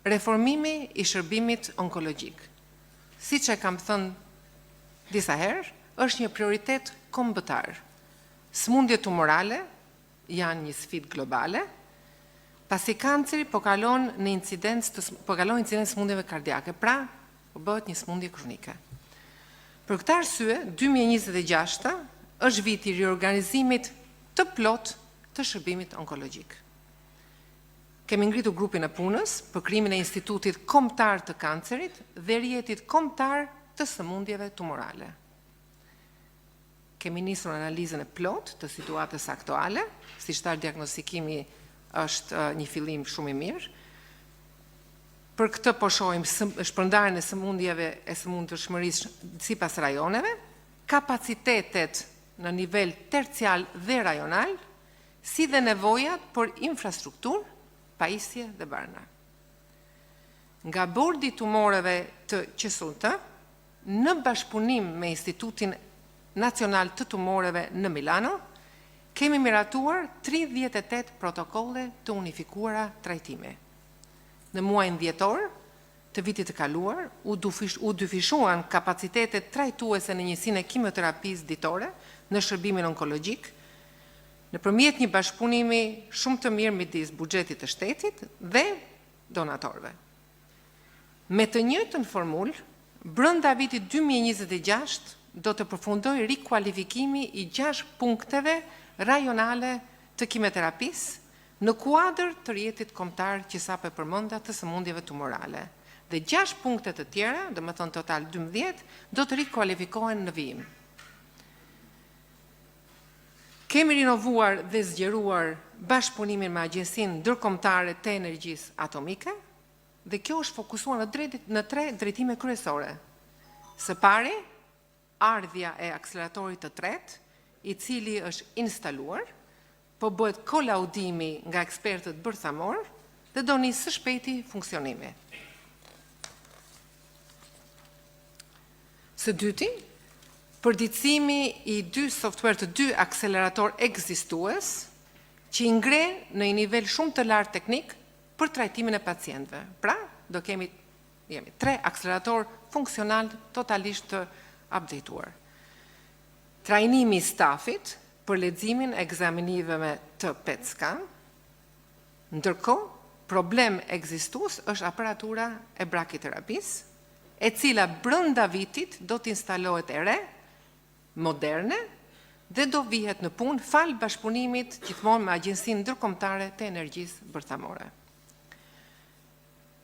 reformimi i shërbimit onkologjik. Siç e kam thënë disa herë, është një prioritet kombëtar. Sëmundjet tumorale janë një sfidë globale, pasi kanceri po kalon incidencë sëmundjeve kardiake, pra po bëhet një sëmundje kronike. Për këtë arsye, 2026 është viti i riorganizimit të plot të shërbimit onkologjik. Kemi ngritur grupin e punës për krijimin e Institutit Kombëtar të Kancerit dhe rrjetit kombëtar të sëmundjeve tumorale. Kemi nisur analizën e plot të situatës aktuale, siç thash diagnostikimi është një fillim shumë i mirë. Për këtë po shohim shpërndarjen e sëmundjeve e sëmundshmërisë sipas rajoneve, kapacitetet në nivel tercial dhe rajonal, si dhe nevojat për infrastrukturë, pajisje dhe barna. Nga bordi i tumoreve të QSUT, në bashkëpunim me Institutin Nacional të Tumoreve në Milano, kemi miratuar 38 protokolle të unifikuara trajtimi. Në muajin dhjetor të vitit të kaluar, u dyfishuan kapacitetet trajtuese në njësinë e kimioterapisë ditore në shërbimin onkologjik, nëpërmjet një bashkëpunimi shumë të mirë midis buxhetit të shtetit dhe donatorëve. Me të njëjtën formulë, brenda vitit 2026 do të përfundoj rikualifikimi i 6 punkteve rajonale të kimioterapisë në kuadër të rrjetit kombëtar që sapo e përmenda të sëmundjeve tumorale. Dhe 6 punkte të tjera, domethënë total 12, do të rikualifikohen në vijim. Kemi rinovuar dhe zgjeruar bashkëpunimin me Agjencinë Ndërkombëtare të Energjisë Atomike dhe kjo është fokusuar në 3 drejtime kryesore. Së pari, ardhja e akseleratorit të tretë, i cili është instaluar, po bëhet kolaudimi nga ekspertët bërthamor dhe do nisë së shpejti funksionimi. Së dyti, përditësimi i 2 software të 2 akselerator ekzistues që i ngren në një nivel shumë të lartë teknik për trajtimin e pacientëve. Pra, do kemi 3 akselerator funksional totalisht të updateuar. Trajnimi i stafit për leximin e ekzaminimeve të PET scan, ndërkohë problem ekzistues është aparatura e brakiterapisë, e cila brenda vitit do të instalohet e re, moderne, dhe do vihet në punë fal bashkëpunimit gjithmonë me Agjencinë Ndërkombëtare të Energjisë Bërthamore.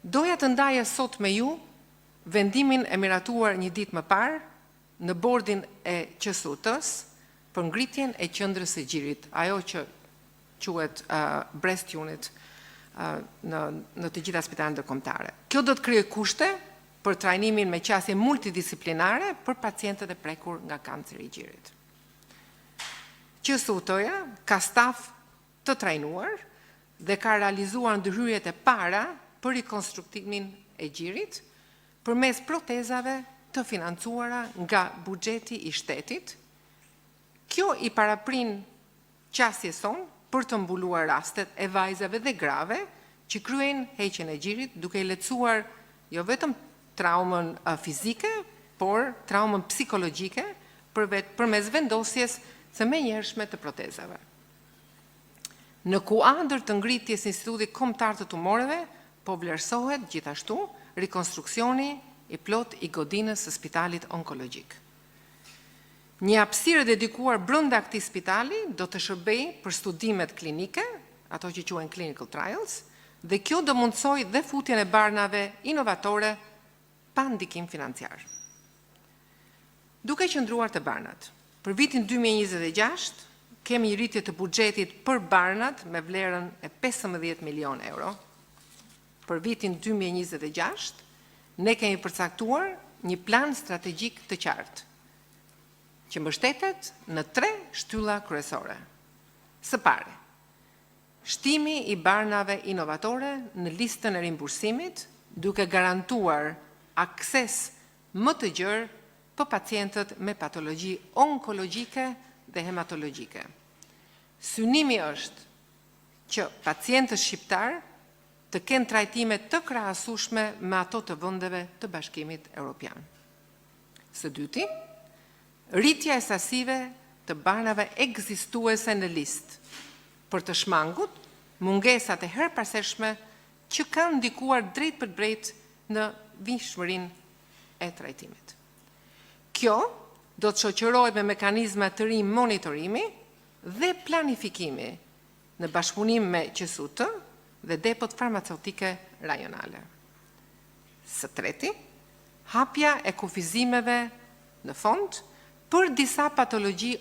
Doja të ndaja sot me ju vendimin e miratuar një ditë më parë në bordin e QSUT-s për ngritjen e qendrës së gjirit, ajo që quhet breast unit në të gjitha spitalet ndërkombëtare. Kjo do të krijojë kushte për trajnimin me qasje multidisciplinare për pacientët e prekur nga kanceri i gjirit. QSUT-ja ka staf të trajnuar dhe ka realizuar ndërhyrjet e para për rikonstruktimin e gjirit përmes protezave të financuara nga buxheti i shtetit. Kjo i paraprin qasjes son për të mbuluar rastet e vajzave dhe grave që kryejnë heqjen e gjirit duke i lehtësuar jo vetëm traumën fizike, por traumën psikologjike përmes vendosjes së menjëhershme të protezave. Në kuadër të ngritjes së Institutit Kombëtar të Tumoreve, po vlerësohet gjithashtu rikonstruksioni i plot i godinës së spitalit onkologjik. Një hapësirë dedikuar brenda këtij spitali do të shërbejë për studimet klinike, ato që quhen clinical trials, dhe kjo do mundsoj dhe futjen e barnave inovatore pa ndikim financiar. Duke qëndruar te barnat, për vitin 2026 kemi një rritje të buxhetit për barnat me vlerën e 15 milion euro. Për vitin 2026 ne kemi përcaktuar një plan strategjik të qartë, që mbështetet në 3 shtylla kryesore. Së pari, shtimi i barnave inovatore në listën e rimbursimit, duke garantuar akses më të gjerë për pacientët me patologji onkologjike dhe hematologjike. Synimi është që pacientët shqiptar të kenë trajtime të krahasueshme me ato të vendeve të Bashkimit Evropian. Së dyti, rritja e sasive të banave ekzistuese në listë për të shmangut mungesat e herpaseshme që kanë ndikuar drejt për drejt në vijshmërinë e trajtimit. Kjo do të shoqërohet me mekanizma të rinj monitorimi dhe planifikimi në bashkëpunim me QSUT dhe depot farmaceutike rajonale. Së treti, hapja e kufizimeve në fond për disa patologji